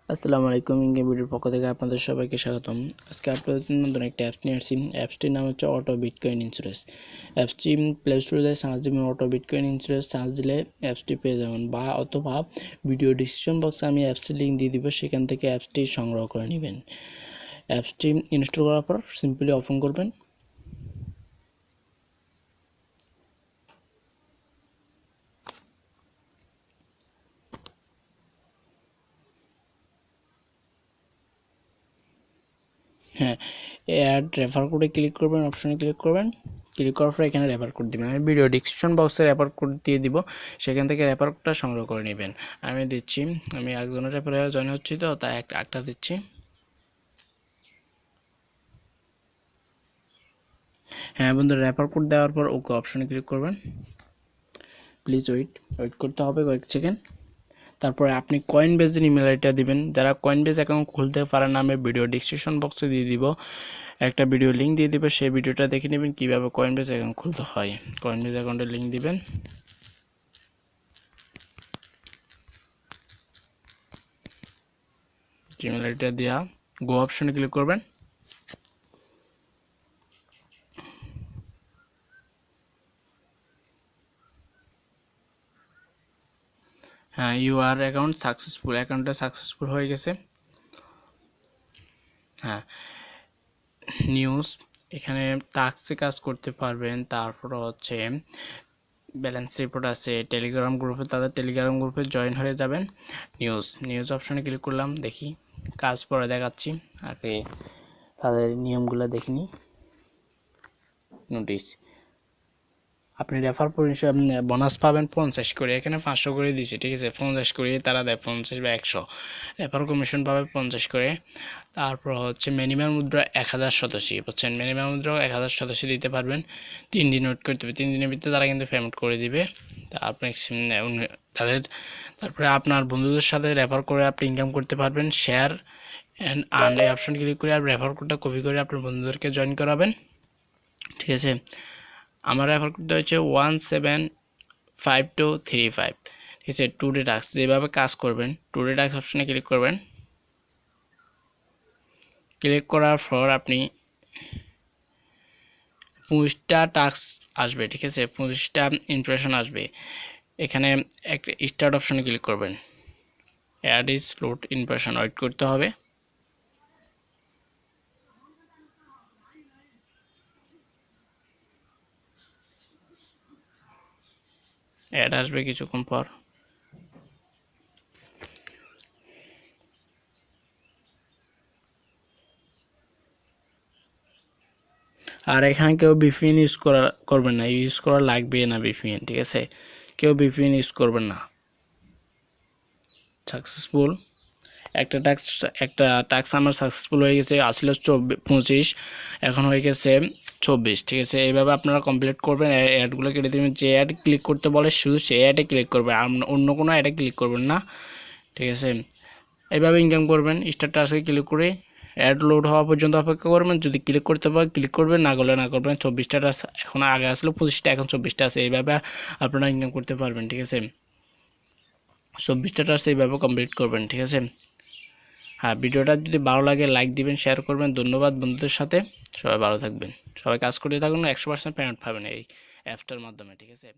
আসসালামু আলাইকুম ইনকাম ভিডিওর পক্ষ থেকে আপনাদের সবাইকে স্বাগতম। আজকে আপনাদের জন্য নতুন একটা অ্যাপ নিয়ে আসছি। অ্যাপসটির নাম হচ্ছে অটো বিটকয়েন ইন্স্যুরেন্স। অ্যাপসটি প্লে স্টোরে যায় সার্চ দিবেন অটো বিটকয়েন ইন্স্যুরেন্স, সার্চ দিলে অ্যাপসটি পেয়ে যাবেন, বা অথবা ভিডিও ডিসক্রিপশন বক্সে আমি অ্যাপসটির লিঙ্ক দিয়ে দিব, সেখান থেকে অ্যাপসটি সংগ্রহ করে নেবেন। অ্যাপসটি ইনস্টল করার পর সিম্পলি ওপেন করবেন। হ্যাঁ, অ্যাড রেফার কোডে ক্লিক করবেন, অপশনে ক্লিক করবেন। ক্লিক করার পর এখানে রেফার কোড দিবেন। আমি ভিডিও ডিসক্রিপশন বক্সে রেফার কোড দিয়ে দিব, সেখান থেকে রেফার কোডটা সংগ্রহ করে নেবেন। আমি দিচ্ছি, আমি একজনের রেফারে জয়েন হচ্ছি, তো তাই একটা দিচ্ছি। হ্যাঁ বন্ধুরা, রেফার কোড দেওয়ার পর ওকে অপশনে ক্লিক করবেন। প্লিজ ওয়েট করতে হবে কয়েক সেকেন্ড। তারপরে আপনি কয়েনবেজের ইমেল আইডিটা দিবেন। যারা কয়েনবেজ অ্যাকাউন্ট খুলতে পারেন না, আমি ভিডিও ডিসক্রিপশন বক্সে দিয়ে দিব, একটা ভিডিও লিঙ্ক দিয়ে দিব, সেই ভিডিওটা দেখে নেবেন কীভাবে কয়েনবেজ অ্যাকাউন্ট খুলতে হয়। কয়েনবেজ অ্যাকাউন্টের লিঙ্ক দিবেন। ইমেল আইডিটা দেওয়া গো অপশনে ক্লিক করবেন। হ্যাঁ, ইউআর অ্যাকাউন্ট সাকসেসফুল, অ্যাকাউন্টটা সাকসেসফুল হয়ে গেছে। হ্যাঁ, নিউজ, এখানে টাস্কে কাজ করতে পারবেন। তারপর হচ্ছে ব্যালেন্স রিপোর্ট আছে, টেলিগ্রাম গ্রুপে, তাদের টেলিগ্রাম গ্রুপে জয়েন হয়ে যাবেন। নিউজ অপশনে ক্লিক করলাম, দেখি কাজ পরে দেখাচ্ছি, আগে তাদের নিয়মগুলো দেখে নিই। নোটিশ, আপনি রেফার পরিষেবা বোনাস পাবেন 50 করে, এখানে 500 করে দিয়েছে, ঠিক আছে। 50 করে তারা দেয়, 50 বা 100। রেফার কমিশন পাবে 50 করে। তারপর হচ্ছে মিনিমাম মুদ্রা 1087, বুঝছেন, মিনিমাম মুদ্রা 1087 দিতে পারবেন। 3 দিন ওয়েট করতে হবে, 3 দিনের ভিতরে তারা কিন্তু পেমেন্ট করে দিবে। আপনি তাদের, তারপরে আপনার বন্ধুদের সাথে রেফার করে আপনি ইনকাম করতে পারবেন। শেয়ার অ্যান্ড আর্ন এই অপশন ক্লিক করে আর রেফার কোডটা কপি করে আপনার বন্ধুদেরকে জয়েন করাবেন, ঠিক আছে। আমার রেফার কোডটা হচ্ছে 175235, ঠিক আছে। টুডে টাস্ক, যেভাবে কাজ করবেন, টুডে টাস্ক অপশনে ক্লিক করবেন। ক্লিক করার পর আপনি 25টা টাস্ক আসবে, ঠিক আছে, 25টা ইমপ্রেশন আসবে। এখানে একটা স্টার্ট অপশনে ক্লিক করবেন। Ad is load impression, wait করতে হবে। অ্যাড আসবে কিছুক্ষণ পর। আর এখানে কেউ ভিপিএন ইউজ করবেন না, ইউজ করা লাগবে না ভিপিএন, ঠিক আছে। কেউ ভিপিএন ইউজ করবেন না। সাকসেসফুল, একটা টাস্ক আমার সাকসেসফুল হয়ে গেছে। আসলে 25, এখন হয়ে গেছে 24, ঠিক আছে। এইভাবে আপনারা কমপ্লিট করবেন। অ্যাডগুলো কেটে দেবেন, যে অ্যাড ক্লিক করতে বলে শুধু সেই অ্যাডে ক্লিক করবেন, অন্য কোনো অ্যাডে ক্লিক করবেন না, ঠিক আছে। এইভাবে ইনকাম করবেন। স্টার্ট টাস্কে ক্লিক করে অ্যাড লোড হওয়া পর্যন্ত অপেক্ষা করবেন। যদি ক্লিক করতে পারেন ক্লিক করবেন, না করলে না করবেন। 24টা টাস্ক, এখন আগে আসলে 25টা, এখন 24টা আছে। এইভাবে আপনারা ইনকাম করতে পারবেন, ঠিক আছে। 24টা টাস্ক এইভাবে কমপ্লিট করবেন, ঠিক আছে। হ্যাঁ, ভিডিওটা যদি ভালো লাগে লাইক দিবেন, শেয়ার করবেন। ধন্যবাদ বন্ধুদের সাথে, সবাই ভালো থাকবেন। সবাই কাজ করতে থাকুন, 100% পেমেন্ট পাবেন এই অ্যাপটার মাধ্যমে, ঠিক আছে।